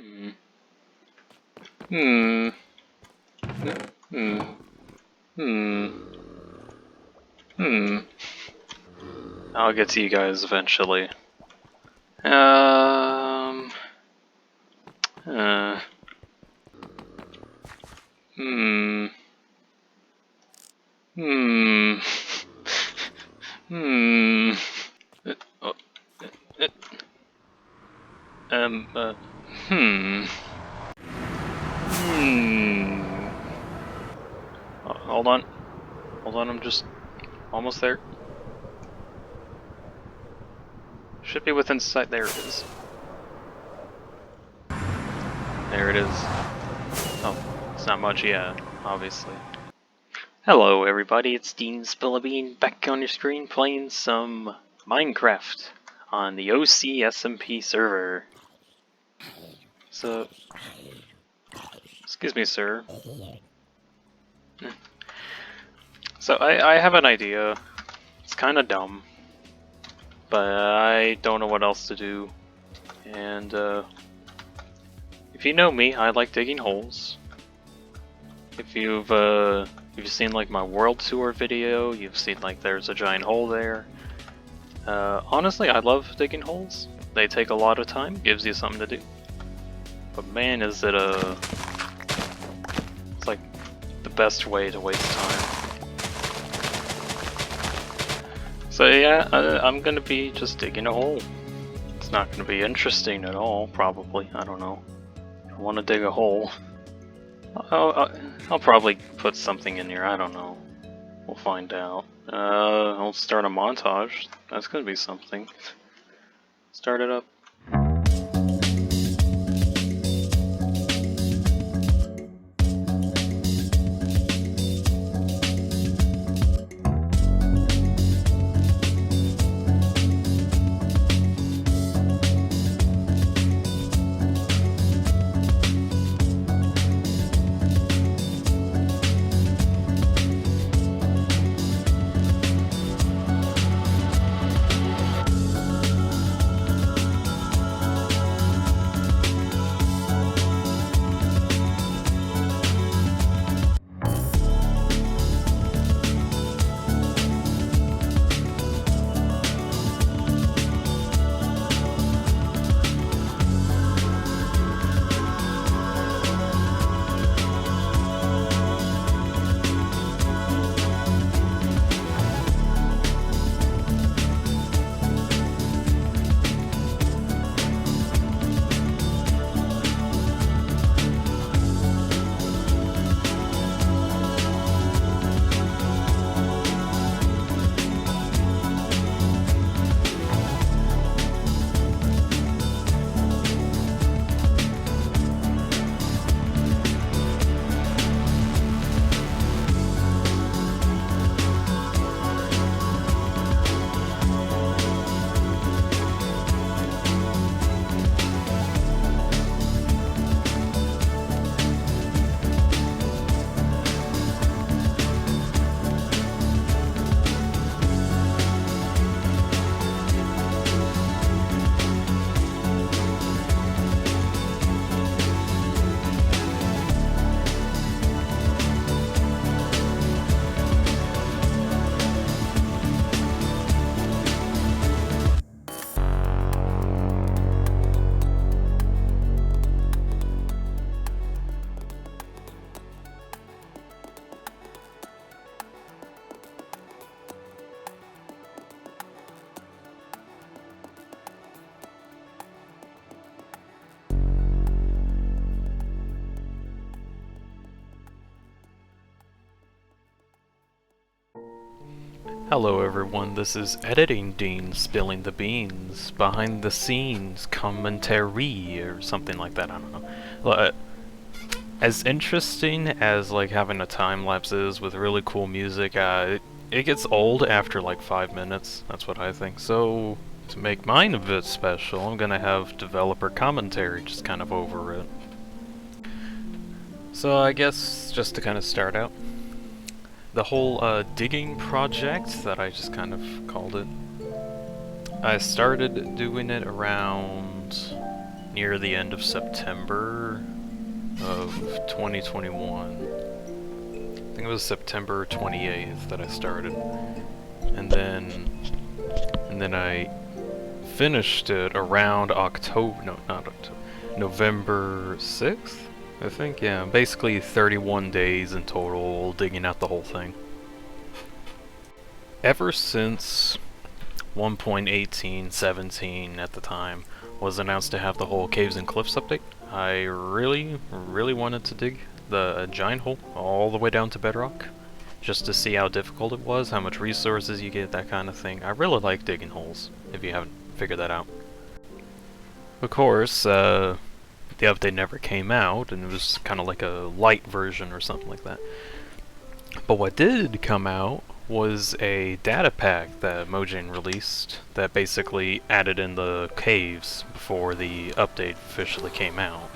Hmm. Hmm. Hmm. Hmm. Hmm. I'll get to you guys eventually. Hmm. Hmm. Hmm. Oh, uh, hmm. Hmm. Hold on. Hold on, I'm just almost there. Should be within sight. There it is. There it is. Oh, it's not much, yeah, obviously. Hello everybody, it's DeanSpillabean back on your screen playing some Minecraft on the OcSmp server. So, excuse me sir. So I have an idea. It's kinda dumb, but I don't know what else to do. And if you know me, I like digging holes. If you've seen like my world tour video, you've seen like there's a giant hole there. Honestly, I love digging holes. They take a lot of time, gives you something to do. But man, is it it's like the best way to waste time. So yeah, I'm gonna be just digging a hole. It's not gonna be interesting at all, probably. I don't know. I want to dig a hole. I'll probably put something in here, I don't know. We'll find out. I'll start a montage. That's gonna be something. Start it up. Hello everyone, this is Editing Dean spilling the beans, behind the scenes commentary, or something like that, I don't know. As interesting as like having a time lapse is with really cool music, it gets old after like 5 minutes, that's what I think. So, to make mine a bit special, I'm gonna have developer commentary just kind of over it. So I guess, just to kind of start out, the whole digging project that I just kind of called it, I started doing it around near the end of September of 2021. I think it was September 28th that I started. And then I finished it around October, no, not October, November 6th, I think, yeah, basically 31 days in total digging out the whole thing. Ever since 1.18.17 at the time was announced to have the whole Caves and Cliffs update, I really wanted to dig the giant hole all the way down to bedrock, just to see how difficult it was, how much resources you get, that kind of thing. I really like digging holes, if you haven't figured that out. Of course, the update never came out, and it was kind of like a light version or something like that. But what did come out was a data pack that Mojang released that basically added in the caves before the update officially came out.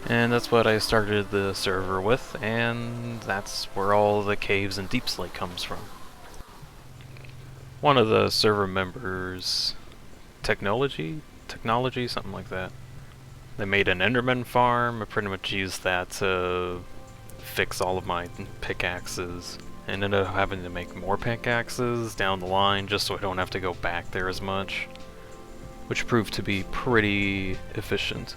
And that's what I started the server with, and that's where all the caves and deep slate comes from. One of the server members, technology, something like that. They made an Enderman farm. I pretty much used that to fix all of my pickaxes. And ended up having to make more pickaxes down the line just so I don't have to go back there as much, which proved to be pretty efficient.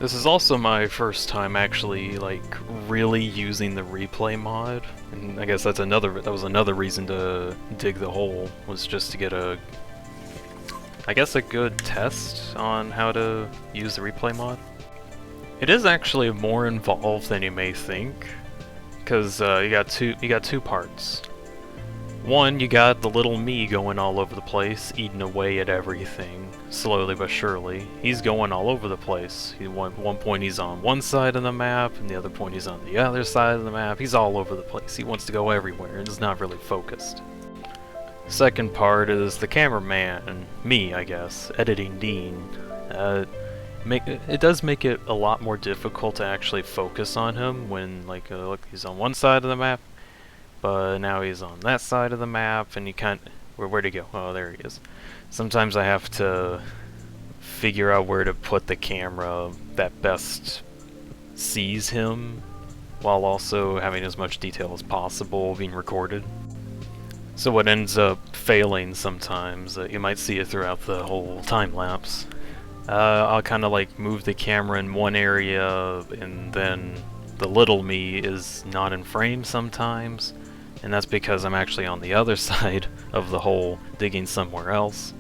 This is also my first time actually like really using the replay mod, and I guess that was another reason to dig the hole, was just to get a good test on how to use the replay mod. It is actually more involved than you may think, because you got two parts. One, you got the little me going all over the place, eating away at everything, slowly but surely. He's going all over the place. At one point he's on one side of the map, and the other point he's on the other side of the map. He's all over the place. He wants to go everywhere, and is not really focused. Second part is the cameraman, me, I guess, editing Dean. It does make it a lot more difficult to actually focus on him when, like, look, he's on one side of the map, but now he's on that side of the map, and you can't... Where'd he go? Oh, there he is. Sometimes I have to figure out where to put the camera that best sees him, while also having as much detail as possible being recorded. So what ends up failing sometimes, you might see it throughout the whole time lapse. I'll kind of like move the camera in one area, and then the little me is not in frame sometimes, and that's because I'm actually on the other side of the hole digging somewhere else.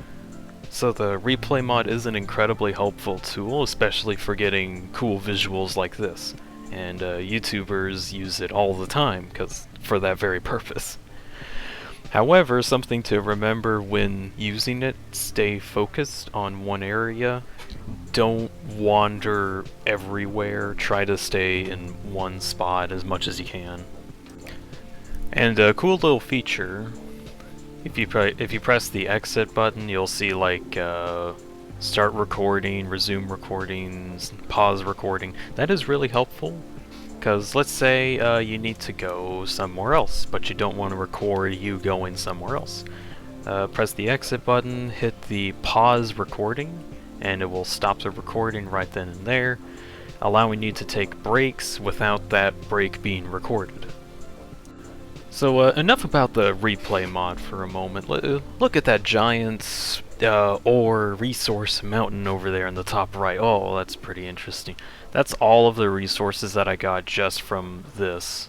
So the replay mod is an incredibly helpful tool, especially for getting cool visuals like this, and YouTubers use it all the time for that very purpose. However, something to remember when using it: stay focused on one area. Don't wander everywhere. Try to stay in one spot as much as you can. And a cool little feature, if you press the exit button, you'll see like start recording, resume recordings, pause recording. That is really helpful. Because let's say you need to go somewhere else, but you don't want to record you going somewhere else. Press the exit button, hit the pause recording, and it will stop the recording right then and there, allowing you to take breaks without that break being recorded. So enough about the replay mod for a moment. Look at that giant ore resource mountain over there in the top right. Oh, that's pretty interesting. That's all of the resources that I got just from this.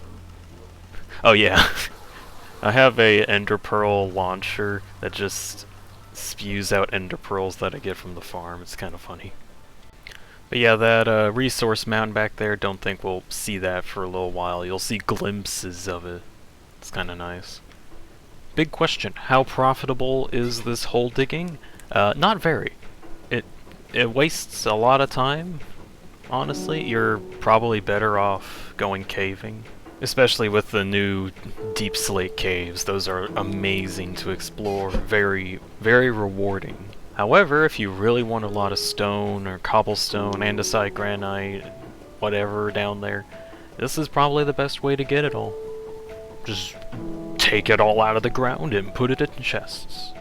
Oh yeah, I have a ender pearl launcher that just spews out ender pearls that I get from the farm. It's kind of funny. But yeah, that resource mountain back there, don't think we'll see that for a little while. You'll see glimpses of it. It's kind of nice. Big question, how profitable is this hole digging? Not very. It wastes a lot of time. Honestly, you're probably better off going caving. Especially with the new deep slate caves. Those are amazing to explore. Very, very rewarding. However, if you really want a lot of stone or cobblestone, andesite, granite, whatever down there, this is probably the best way to get it all. Just take it all out of the ground and put it in chests.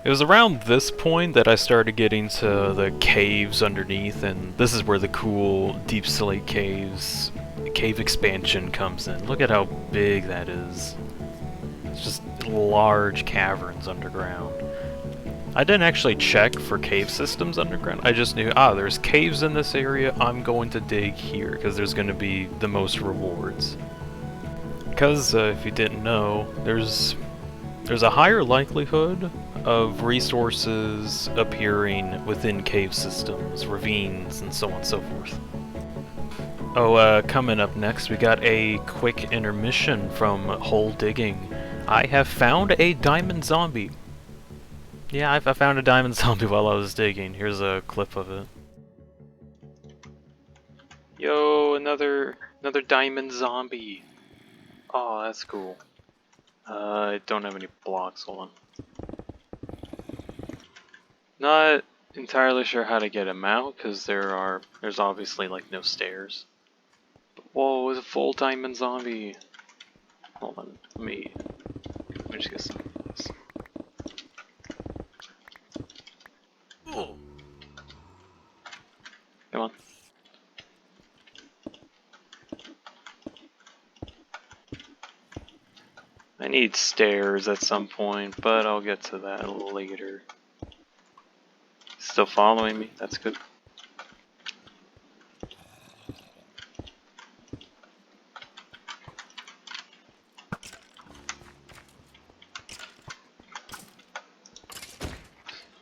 It was around this point that I started getting to the caves underneath, and this is where the cool Deep Slate Caves cave expansion comes in. Look at how big that is. It's just large caverns underground. I didn't actually check for cave systems underground. I just knew, there's caves in this area, I'm going to dig here, because there's going to be the most rewards. Because, if you didn't know, there's a higher likelihood of resources appearing within cave systems, ravines, and so on and so forth. Oh, coming up next, we got a quick intermission from hole digging. I have found a diamond zombie. Yeah, I found a diamond zombie while I was digging. Here's a clip of it. Yo, another diamond zombie. Oh, that's cool. I don't have any blocks, hold on. Not entirely sure how to get him out, because there's obviously like no stairs. But, whoa, it's a full diamond zombie. Hold on, let me just get some of this. Come on. I need stairs at some point, but I'll get to that later. Still following me? That's good.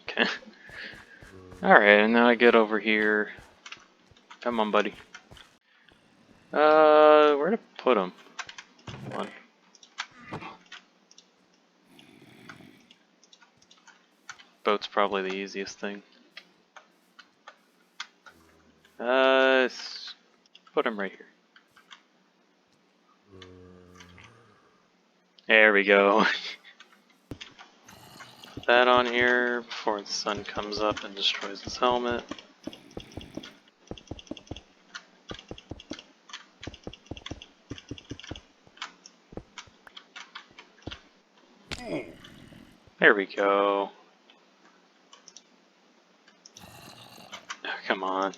Okay. Alright, and now I get over here. Come on, buddy. Where to put him? Come on. Boat's probably the easiest thing. Put him right here. There we go. Put that on here before the sun comes up and destroys his helmet. There we go. Oh, come on.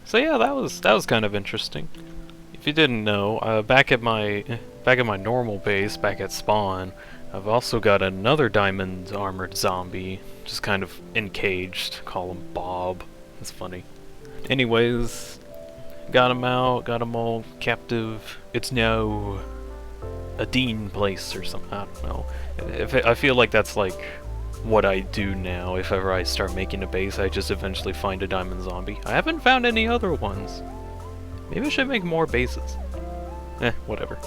So yeah, that was kind of interesting. If you didn't know, back at my normal base, back at spawn, I've also got another diamond armored zombie, just kind of encaged. Call him Bob. It's funny. Anyways, got him out, got him all captive. It's now a Dean place or something. I don't know. I feel like that's like what I do now. If ever I start making a base, I just eventually find a diamond zombie. I haven't found any other ones. Maybe I should make more bases. Whatever.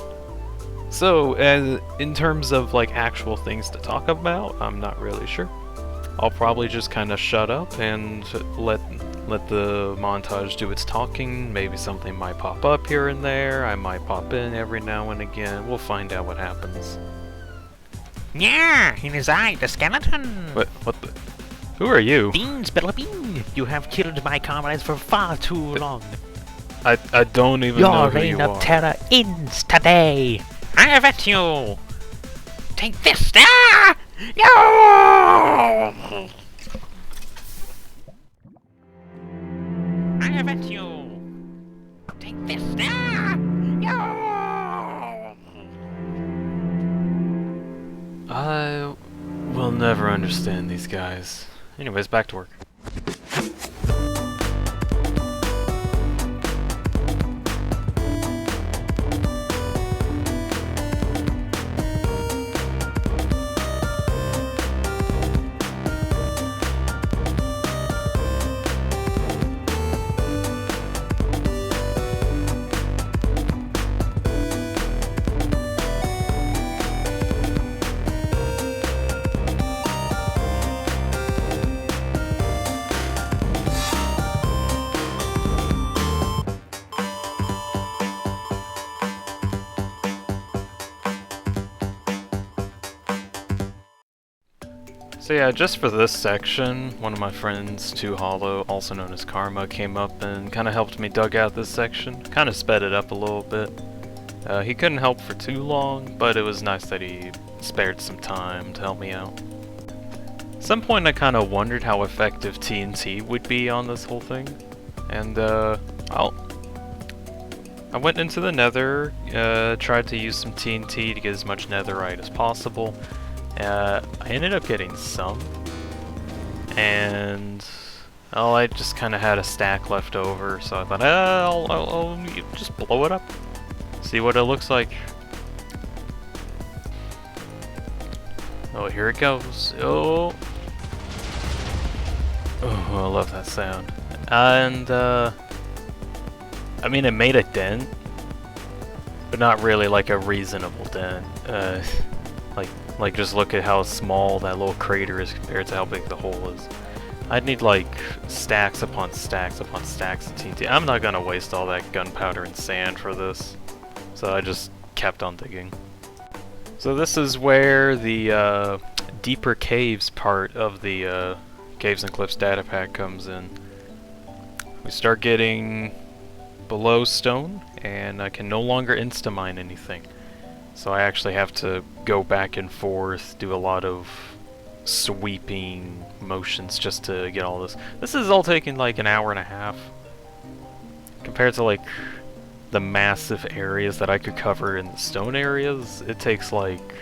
So, in terms of like actual things to talk about, I'm not really sure. I'll probably just kind of shut up and let the montage do its talking. Maybe something might pop up here and there. I might pop in every now and again. We'll find out what happens. Yeah, in his eye, the skeleton. What the? Who are you? DeanSpillabean, you have killed my comrades for far too long. I don't even know Your who reign you of are. terror ends today. I have at you. Take this. Ah! No! I have at you. Take this. Ah! No! I will never understand these guys. Anyways, back to work. So yeah, just for this section, one of my friends, 2Hollow, also known as Karma, came up and kind of helped me dug out this section. Kind of sped it up a little bit. He couldn't help for too long, but it was nice that he spared some time to help me out. At some point I kind of wondered how effective TNT would be on this whole thing. And I went into the nether, tried to use some TNT to get as much netherite as possible. I ended up getting some, and I just kind of had a stack left over, so I thought, I'll just blow it up, see what it looks like. Oh, here it goes. Oh, I love that sound. And I mean, it made a dent, but not really like a reasonable dent. Like just look at how small that little crater is compared to how big the hole is. I'd need like stacks upon stacks upon stacks of TNT. I'm not gonna waste all that gunpowder and sand for this, so I just kept on digging. So this is where the deeper caves part of the Caves and Cliffs datapack comes in. We start getting below stone, and I can no longer insta-mine anything. So I actually have to go back and forth, do a lot of sweeping motions just to get all this. This is all taking like an hour and a half. Compared to like the massive areas that I could cover in the stone areas, it takes like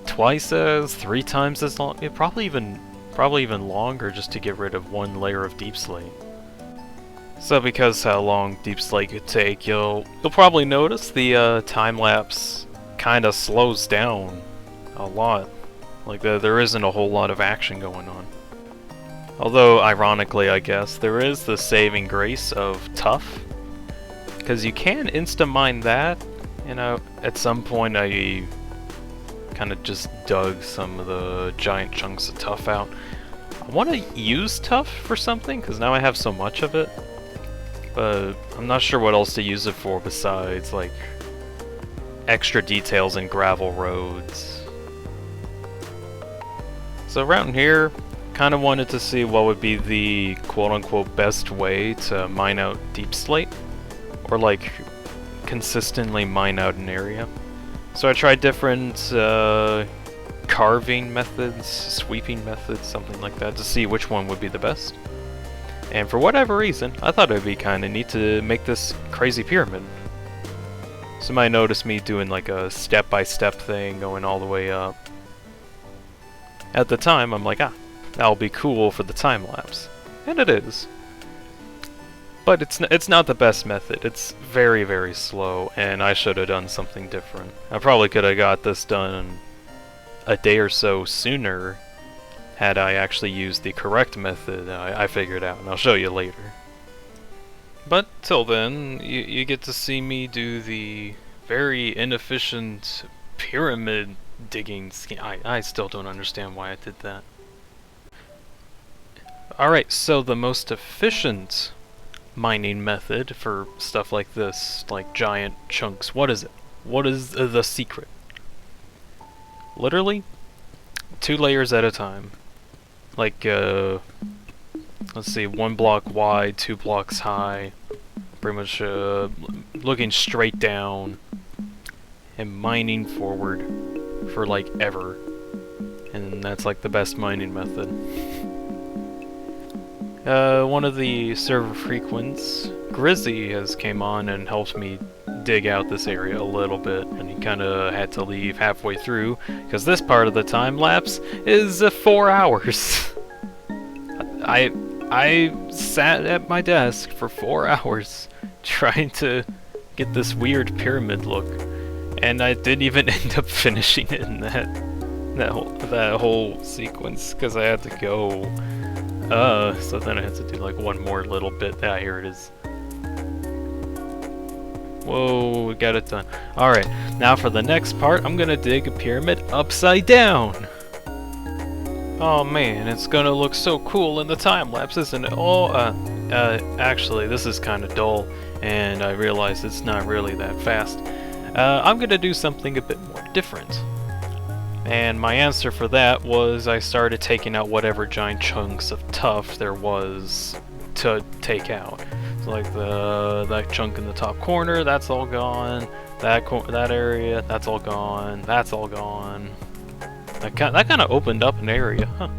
twice as, 3 times as long, probably even longer just to get rid of one layer of deep slate. So because how long deep slate could take, you'll probably notice the time lapse kind of slows down a lot. Like there isn't a whole lot of action going on. Although ironically, I guess there is the saving grace of tough, because you can insta-mine that. You know, at some point I kind of just dug some of the giant chunks of tough out. I want to use tough for something because now I have so much of it. But I'm not sure what else to use it for besides, like, extra details in gravel roads. So around here, kind of wanted to see what would be the quote-unquote best way to mine out deep slate, or like, consistently mine out an area. So I tried different carving methods, sweeping methods, something like that, to see which one would be the best. And for whatever reason, I thought it would be kind of neat to make this crazy pyramid. Somebody noticed me doing like a step-by-step thing, going all the way up. At the time, I'm like, that'll be cool for the time lapse. And it is. But it's not the best method. It's very, very slow, and I should have done something different. I probably could have got this done a day or so sooner had I actually used the correct method I figured out, and I'll show you later. But till then, you get to see me do the very inefficient pyramid digging scheme. I still don't understand why I did that. Alright, so the most efficient mining method for stuff like this, like giant chunks, what is it? What is the secret? Literally, 2 layers at a time. Like, let's see, 1 block wide, 2 blocks high, pretty much looking straight down and mining forward for like ever. And that's like the best mining method. One of the server frequents, Grizzy, has came on and helped me dig out this area a little bit, and he kind of had to leave halfway through because this part of the time lapse is 4 hours. I sat at my desk for 4 hours trying to get this weird pyramid look, and I didn't even end up finishing it in that whole sequence because I had to go. So then I had to do like one more little bit. Here it is. Whoa, we got it done. Alright, now for the next part, I'm gonna dig a pyramid upside down. Oh man, it's gonna look so cool in the time lapse, isn't it? Actually, this is kind of dull, and I realize it's not really that fast. I'm gonna do something a bit more different. And my answer for that was I started taking out whatever giant chunks of tuff there was to take out. So like that chunk in the top corner, that's all gone. That area, that's all gone. That's all gone. That kind of opened up an area, huh?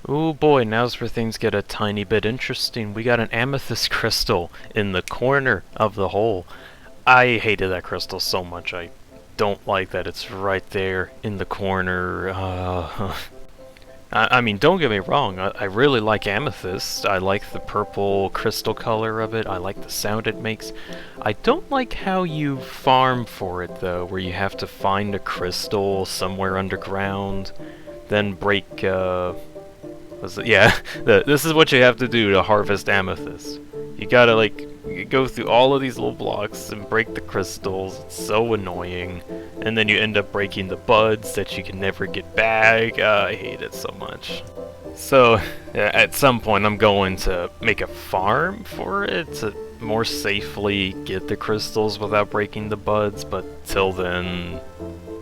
Oh boy, now's where things get a tiny bit interesting. We got an amethyst crystal in the corner of the hole. I hated that crystal so much. I don't like that it's right there in the corner. I mean, don't get me wrong, I really like amethyst. I like the purple crystal color of it. I like the sound it makes. I don't like how you farm for it, though, where you have to find a crystal somewhere underground, then break, this is what you have to do to harvest amethyst. You gotta, like, you go through all of these little blocks and break the crystals. It's so annoying. And then you end up breaking the buds that you can never get back. I hate it so much. So, at some point I'm going to make a farm for it to more safely get the crystals without breaking the buds, but till then,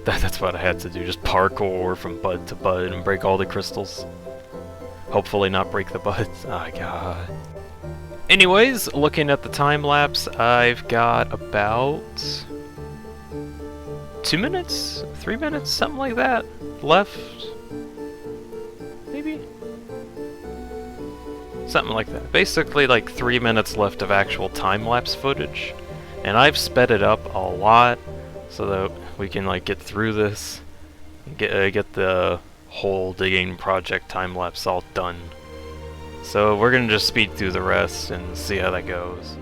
that's what I had to do. Just parkour from bud to bud and break all the crystals. Hopefully not break the buds. Oh god. Anyways, looking at the time lapse, I've got about 2 minutes, 3 minutes, something like that left. Maybe? Something like that. Basically like 3 minutes left of actual time lapse footage. And I've sped it up a lot so that we can like get through this and get the whole digging project time lapse all done. So we're gonna just speed through the rest and see how that goes.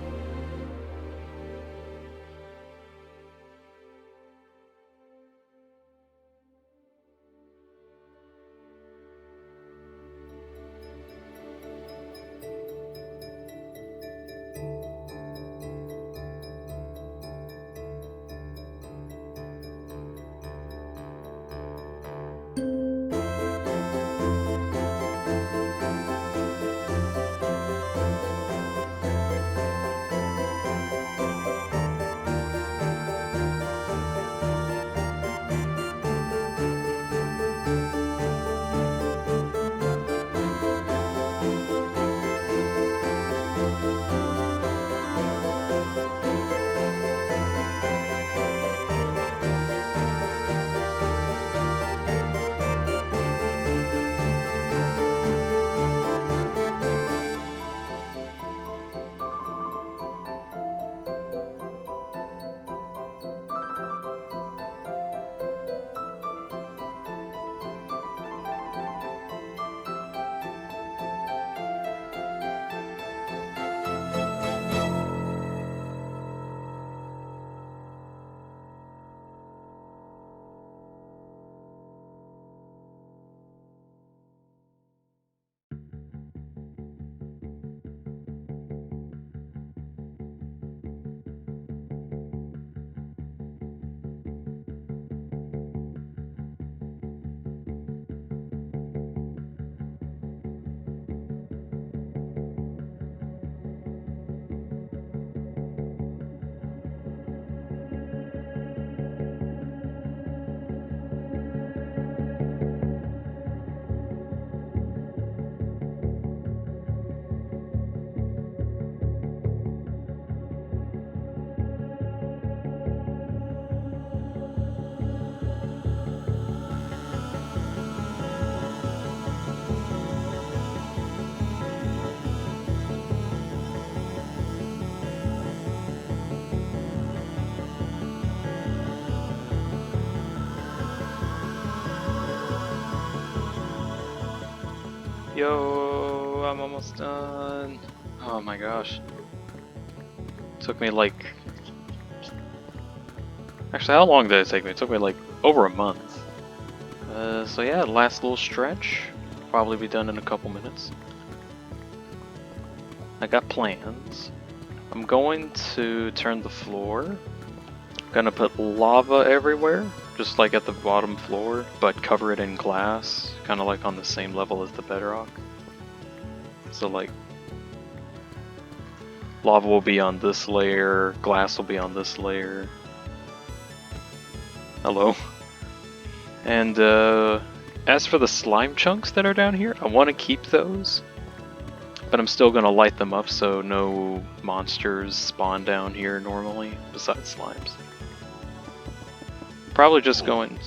Yo, I'm almost done. Oh my gosh. Took me like... Actually, how long did it take me? It took me like over a month. So yeah, last little stretch. Probably be done in a couple minutes. I got plans. I'm going to turn the floor. Gonna put lava everywhere, just like at the bottom floor, but cover it in glass, kind of like on the same level as the bedrock. So like, lava will be on this layer, glass will be on this layer. Hello. And as for the slime chunks that are down here, I want to keep those, but I'm still gonna light them up so no monsters spawn down here normally, besides slimes. Probably just going...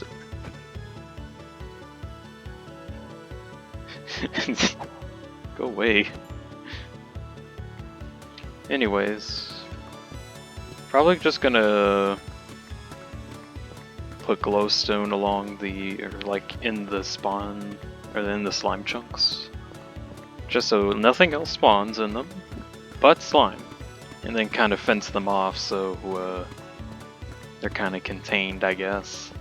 Go away. Anyways, probably just gonna put glowstone along the, or like in the spawn, or in the slime chunks. Just so nothing else spawns in them, but slime. And then kind of fence them off so they're kind of contained, I guess.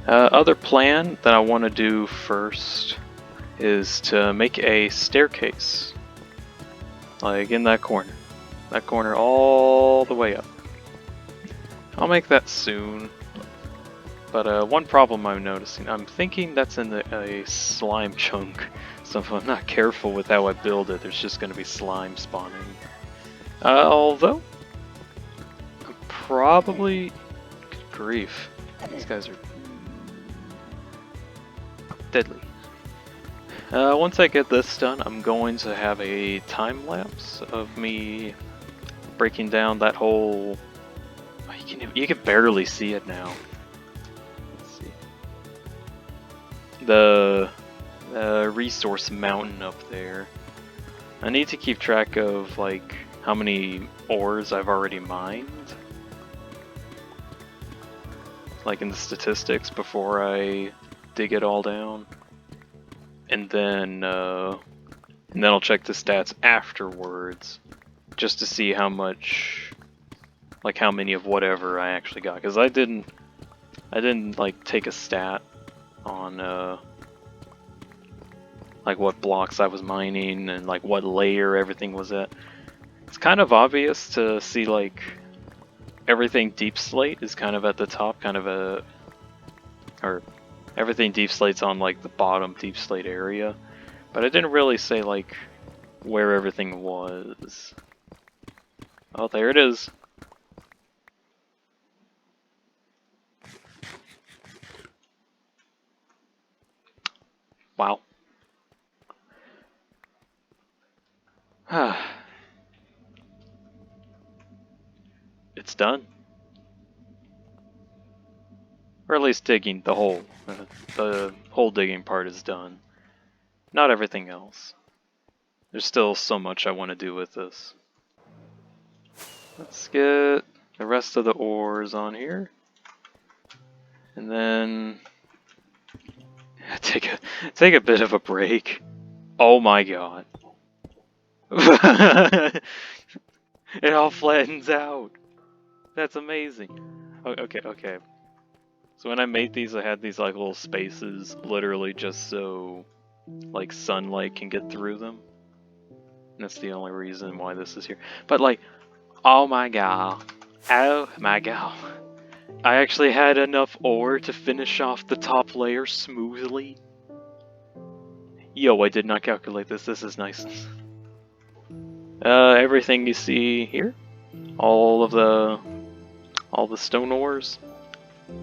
Other plan that I want to do first is to make a staircase. Like in that corner. That corner all the way up. I'll make that soon. But one problem I'm noticing, I'm thinking that's in a slime chunk. So if I'm not careful with how I build it, there's just going to be slime spawning. Although, I'm probably... Good grief. These guys are deadly. Once I get this done, I'm going to have a time lapse of me breaking down that whole... You can barely see it now. Let's see. The resource mountain up there. I need to keep track of like how many ores I've already mined, like in the statistics before I dig it all down, and then I'll check the stats afterwards just to see how much, like how many of whatever I actually got, because I didn't like take a stat on like what blocks I was mining and like what layer everything was at. It's kind of obvious to see like everything deep slate is kind of at the top, or everything deep slate's on like the bottom deep slate area, but I didn't really say like where everything was. Oh, there it is. Wow. It's done. Or at least digging the hole. The hole digging part is done. Not everything else. There's still so much I want to do with this. Let's get the rest of the ores on here. And then take a bit of a break. Oh my god. It all flattens out. That's amazing. Okay. So when I made these, I had these like little spaces, literally just so like sunlight can get through them. And that's the only reason why this is here. But like, oh my god. I actually had enough ore to finish off the top layer smoothly. Yo, I did not calculate this. This is nice. Everything you see here, all the stone ores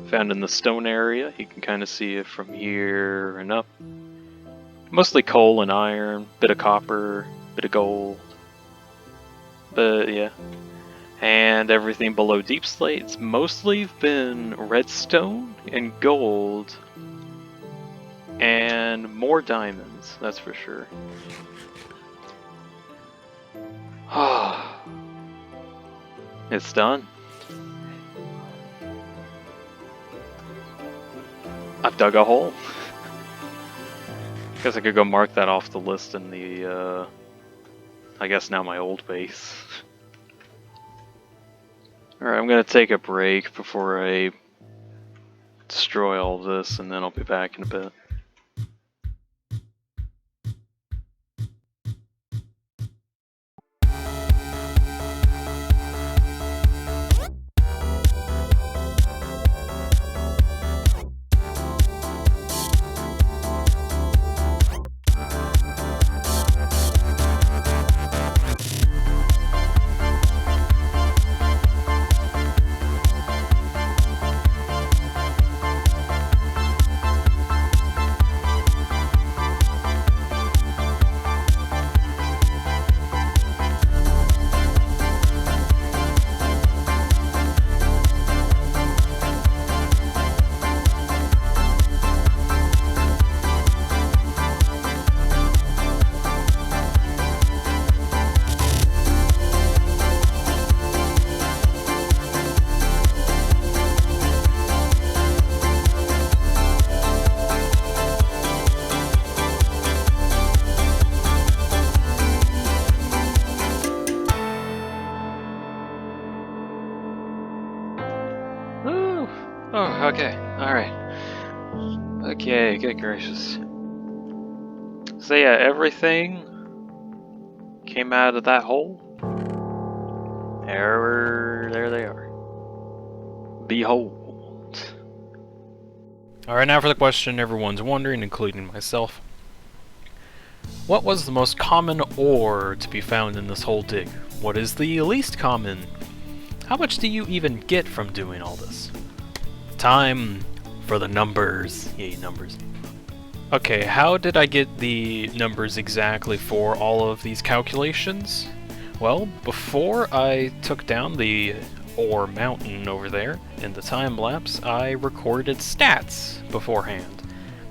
found in the stone area. You can kind of see it from here and up. Mostly coal and iron, bit of copper, bit of gold. But yeah. And everything below deep slate's mostly been redstone and gold and more diamonds, that's for sure. It's done. I've dug a hole. Guess I could go mark that off the list in the, I guess now my old base. Alright, I'm gonna take a break before I destroy all this, and then I'll be back in a bit. Oh, okay, alright. Okay, good gracious. So yeah, everything came out of that hole. There they are. Behold. Alright, now for the question everyone's wondering, including myself. What was the most common ore to be found in this whole dig? What is the least common? How much do you even get from doing all this? Time for the numbers. Yay, numbers. Okay, how did I get the numbers exactly for all of these calculations? Well, before I took down the ore mountain over there in the time lapse, I recorded stats beforehand.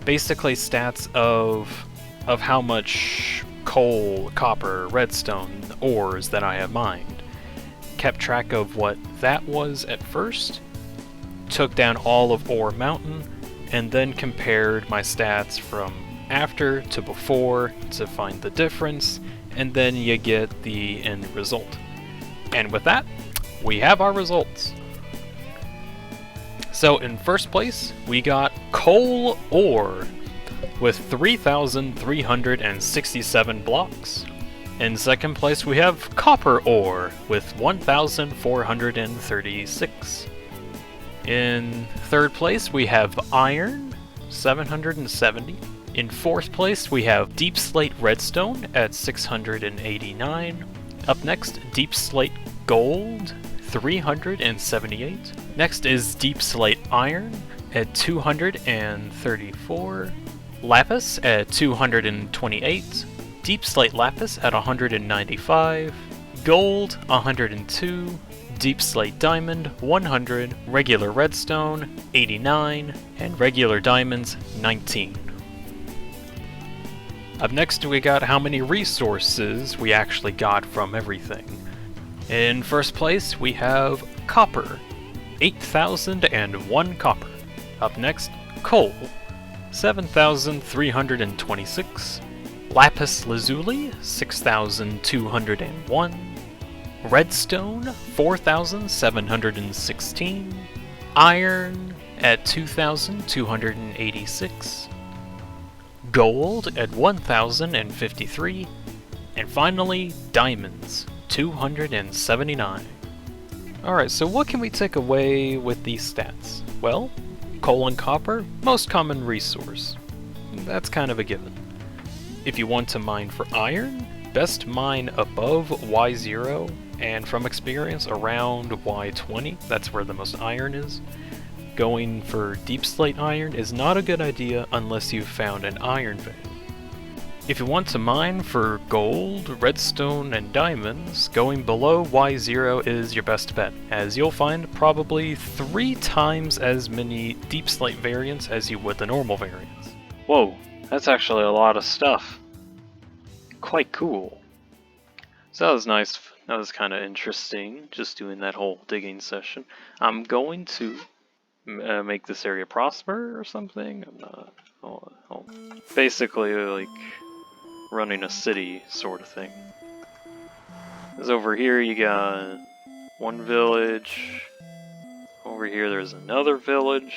Basically stats of how much coal, copper, redstone, ores that I have mined. Kept track of what that was at first, took down all of Ore Mountain, and then compared my stats from after to before to find the difference, and then you get the end result. And with that, we have our results. So in first place, we got coal ore with 3,367 blocks. In second place, we have copper ore with 1,436. In third place, we have iron, 770. In fourth place, we have deep slate redstone at 689. Up next, deep slate gold, 378. Next is deep slate iron at 234. Lapis at 228. Deep slate lapis at 195. Gold, 102. Deep slate diamond, 100, regular redstone, 89, and regular diamonds, 19. Up next we got how many resources we actually got from everything. In first place we have copper, 8,001 copper. Up next, coal, 7,326. Lapis Lazuli, 6,201. Redstone, 4,716. Iron at 2,286. Gold at 1,053. And finally, diamonds, 279. Alright, so what can we take away with these stats? Well, coal and copper, most common resource. That's kind of a given. If you want to mine for iron, best mine above Y0, and from experience around Y20, that's where the most iron is. Going for deep slate iron is not a good idea unless you've found an iron vein. If you want to mine for gold, redstone, and diamonds, going below Y0 is your best bet, as you'll find probably 3 times as many deep slate variants as you would the normal variants. Whoa, that's actually a lot of stuff. Quite cool. So that was nice. That was kind of interesting, just doing that whole digging session. I'm going to make this area prosper or something. I'm not basically like running a city sort of thing. Because over here you got one village. Over here there's another village.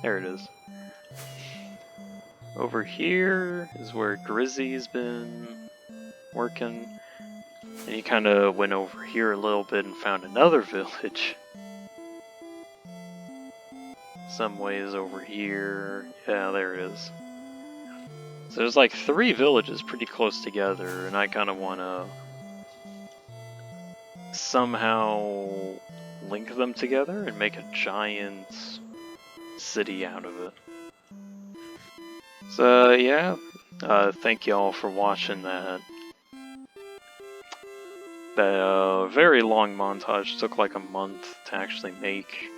There it is. Over here is where Grizzy's been working. And he kind of went over here a little bit and found another village. Some ways over here. Yeah, there it is. So there's like 3 villages pretty close together, and I kind of want to somehow link them together and make a giant city out of it. So yeah, thank y'all for watching that. That very long montage took like a month to actually make.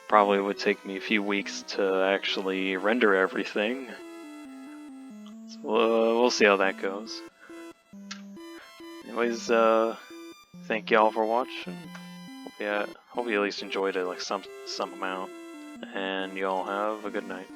Probably would take me a few weeks to actually render everything. So, we'll see how that goes. Anyways, thank y'all for watching. Hope you at least enjoyed it like some amount. And y'all have a good night.